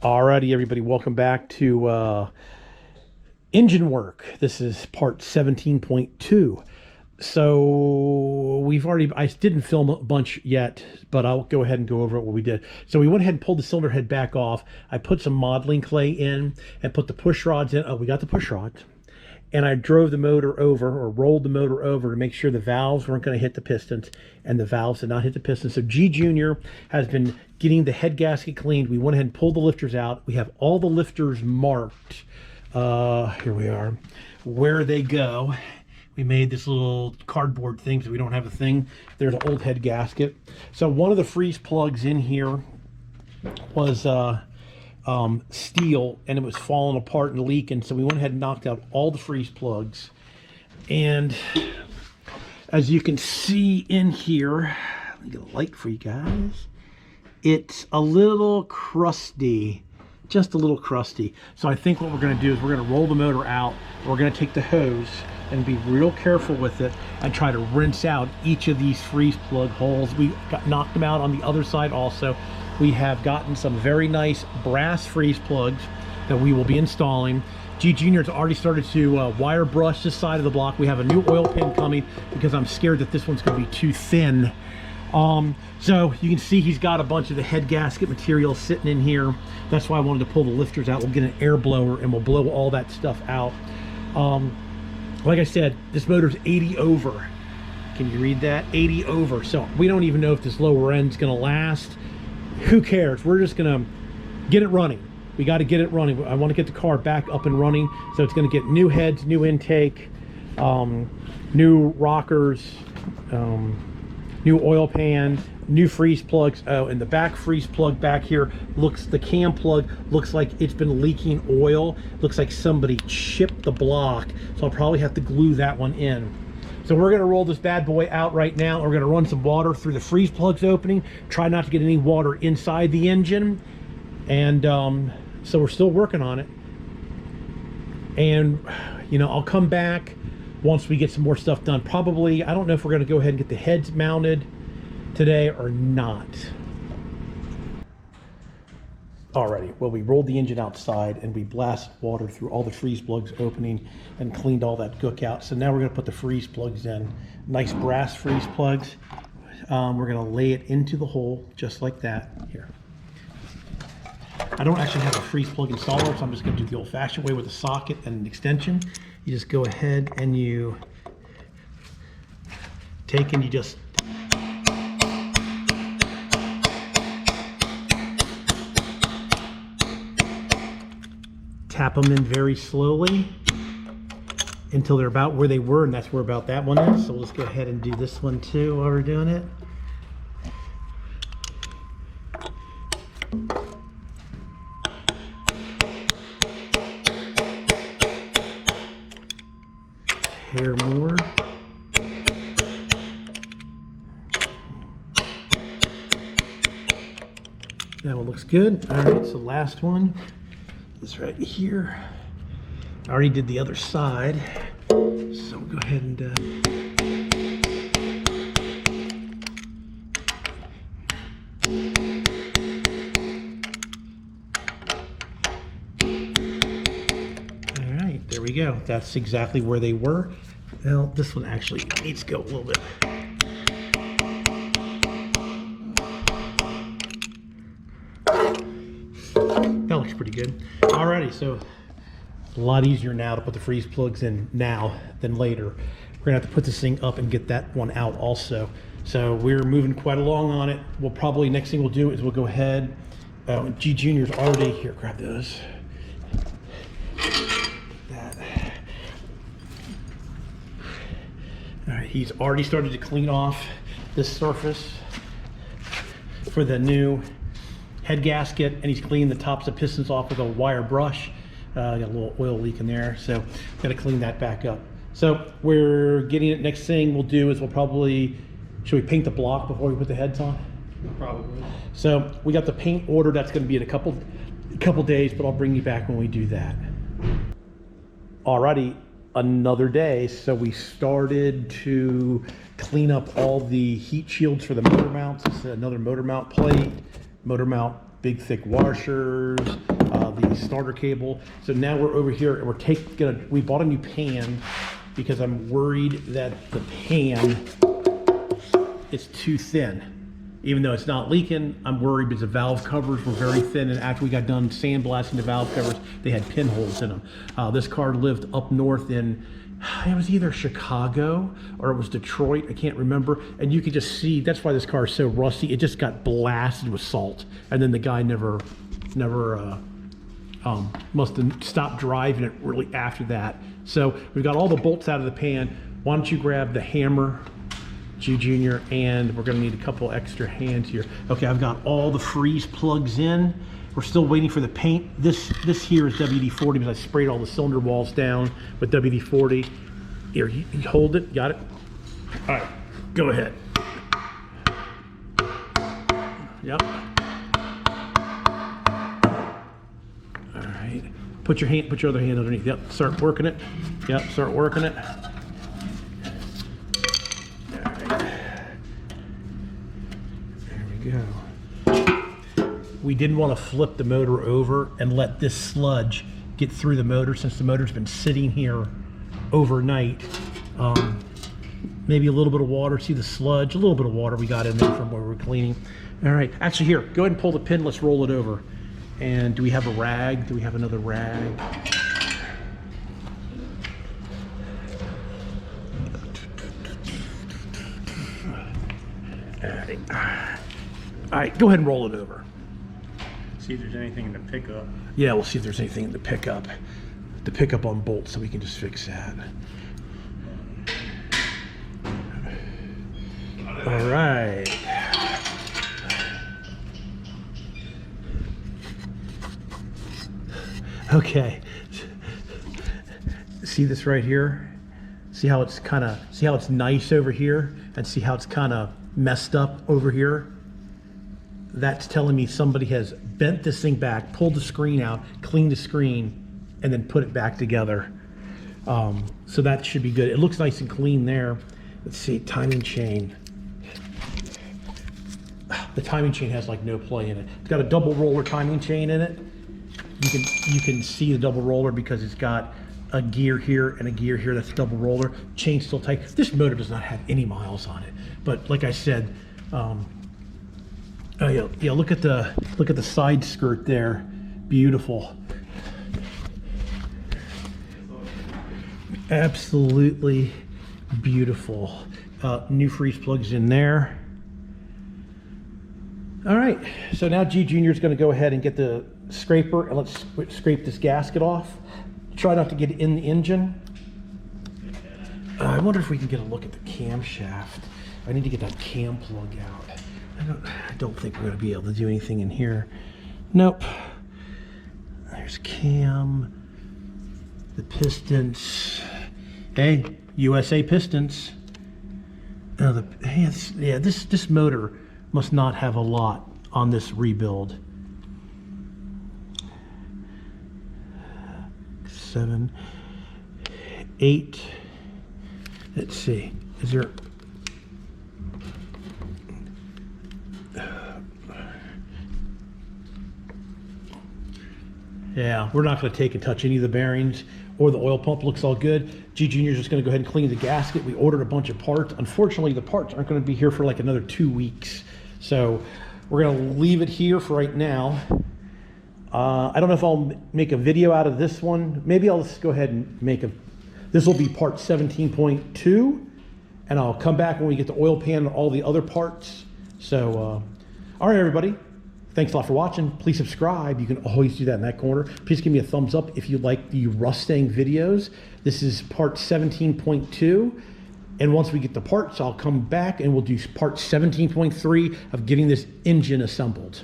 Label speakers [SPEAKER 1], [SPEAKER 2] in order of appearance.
[SPEAKER 1] Alrighty, everybody, welcome back to engine work. This is part 17.2. So I didn't film a bunch yet, but I'll go ahead and go over what we did. So we went ahead and pulled the cylinder head back off. I put some modeling clay in and put the push rods in. Oh, we got the push rods. And I drove the motor over, or rolled the motor over, to make sure the valves weren't going to hit the pistons, and the valves did not hit the pistons. So G Junior has been getting the head gasket cleaned. We went ahead and pulled the lifters out. We have all the lifters marked. Here we are, where they go. We made this little cardboard thing so we don't have a thing. There's an old head gasket. So one of the freeze plugs in here was steel, and it was falling apart and leaking, so we went ahead and knocked out all the freeze plugs. And as you can see in here, let me get a light for you guys, it's a little crusty, just a little crusty. So I think what we're going to do is we're going to roll the motor out. We're going to take the hose and be real careful with it and try to rinse out each of these freeze plug holes. We knocked them out on the other side also. We have gotten some very nice brass freeze plugs that we will be installing. G Junior's already started to wire brush this side of the block. We have a new oil pin coming because I'm scared that this one's going to be too thin. So you can see he's got a bunch of the head gasket material sitting in here. That's why I wanted to pull the lifters out. We'll get an air blower and we'll blow all that stuff out. Like I said, this motor's 80 over. Can you read that? 80 over. So we don't even know if this lower end's going to last. Who cares? We're just going to get it running. We got to get it running. I want to get the car back up and running. So it's going to get new heads, new intake, new rockers, new oil pan, new freeze plugs. Oh, and the back freeze plug back here the cam plug looks like it's been leaking oil. Looks like somebody chipped the block. So I'll probably have to glue that one in. So we're gonna roll this bad boy out right now. We're gonna run some water through the freeze plugs opening. Try not to get any water inside the engine. And so we're still working on it. And you know, I'll come back once we get some more stuff done. Probably, I don't know if we're gonna go ahead and get the heads mounted today or not. Alrighty, well, we rolled the engine outside and we blasted water through all the freeze plugs opening and cleaned all that gook out. So now we're gonna put the freeze plugs in. Nice brass freeze plugs. We're gonna lay it into the hole just like that. Here. I don't actually have a freeze plug installer, so I'm just gonna do the old fashioned way with a socket and an extension. You just go ahead and you take and you just tap them in very slowly until they're about where they were, and that's where about that one is. So we'll just go ahead and do this one too while we're doing it. Hair more. That one looks good. All right, so last one is right here. I already did the other side, so we'll go ahead and all right, there we go. That's exactly where they were. Well, this one actually needs to go a little bit. That looks pretty good. Alrighty, so a lot easier now to put the freeze plugs in now than later. We're gonna have to put this thing up and get that one out also. So we're moving quite along on it. We'll probably, next thing we'll do is we'll go ahead. G Junior's already here. Grab those. That. All right, he's already started to clean off this surface for the new head gasket, and he's cleaning the tops of pistons off with a wire brush. Got a little oil leak in there, so got to clean that back up. So we're getting it. Next thing we'll do is we'll probably, should we paint the block before we put the heads on?
[SPEAKER 2] Probably.
[SPEAKER 1] So we got the paint order. That's going to be in a couple days, but I'll bring you back when we do that. Alrighty, another day. So we started to clean up all the heat shields for the motor mounts. This is another motor mount plate, motor mount big thick washers, the starter cable. So now we're over here and we bought a new pan because I'm worried that the pan is too thin. Even though it's not leaking, I'm worried because the valve covers were very thin, and after we got done sandblasting the valve covers, they had pinholes in them. This car lived up north in, it was either Chicago or it was Detroit, I can't remember, and you could just see, that's why this car is so rusty, it just got blasted with salt, and then the guy never must have stopped driving it really after that. So we've got all the bolts out of the pan. Why don't you grab the hammer, G Junior, and we're gonna need a couple extra hands here. Okay, I've got all the freeze plugs in. We're still waiting for the paint. This here is WD-40 because I sprayed all the cylinder walls down with WD-40. Here, you hold it, got it? All right, go ahead. Yep. All right, put your other hand underneath. Yep, start working it. Yep, start working it. Go. We didn't want to flip the motor over and let this sludge get through the motor since the motor's been sitting here overnight. Maybe a little bit of water, see the sludge, a little bit of water we got in there from where we were cleaning. All right, actually here, go ahead and pull the pin, let's roll it over. And do we have a rag? Do we have another rag? All right, go ahead and roll it over.
[SPEAKER 2] See if there's anything in the pickup.
[SPEAKER 1] Yeah, we'll see if there's anything in the pickup. The pickup on bolts, so we can just fix that. All right. Okay. See this right here? See how it's nice over here, and see how it's kind of messed up over here? That's telling me somebody has bent this thing back, pulled the screen out, cleaned the screen, and then put it back together. So that should be good. It looks nice and clean there. Let's see, timing chain. The timing chain has like no play in it. It's got a double roller timing chain in it. You can see the double roller because it's got a gear here and a gear here. That's double roller. Chain's still tight. This motor does not have any miles on it, but like I said, oh yeah, look at the side skirt there. Beautiful. Absolutely beautiful. New freeze plugs in there. All right, so now G Junior is going to go ahead and get the scraper and let's scrape this gasket off. Try not to get it in the engine. I wonder if we can get a look at the camshaft. I need to get that cam plug out. I don't think we're going to be able to do anything in here. Nope. There's cam, the pistons. Hey, USA pistons. Oh, this motor must not have a lot on this rebuild. 7, 8. Let's see. Is there? Yeah, we're not going to take and touch any of the bearings or the oil pump. Looks all good. G Junior's just going to go ahead and clean the gasket. We ordered a bunch of parts. Unfortunately, the parts aren't going to be here for like another 2 weeks. So we're going to leave it here for right now. I don't know if I'll make a video out of this one. Maybe I'll just go ahead and this will be part 17.2, and I'll come back when we get the oil pan and all the other parts. So, all right, everybody. Thanks a lot for watching. Please subscribe. You can always do that in that corner. Please give me a thumbs up if you like the Rustang videos. This is part 17.2. And once we get the parts, I'll come back and we'll do part 17.3 of getting this engine assembled.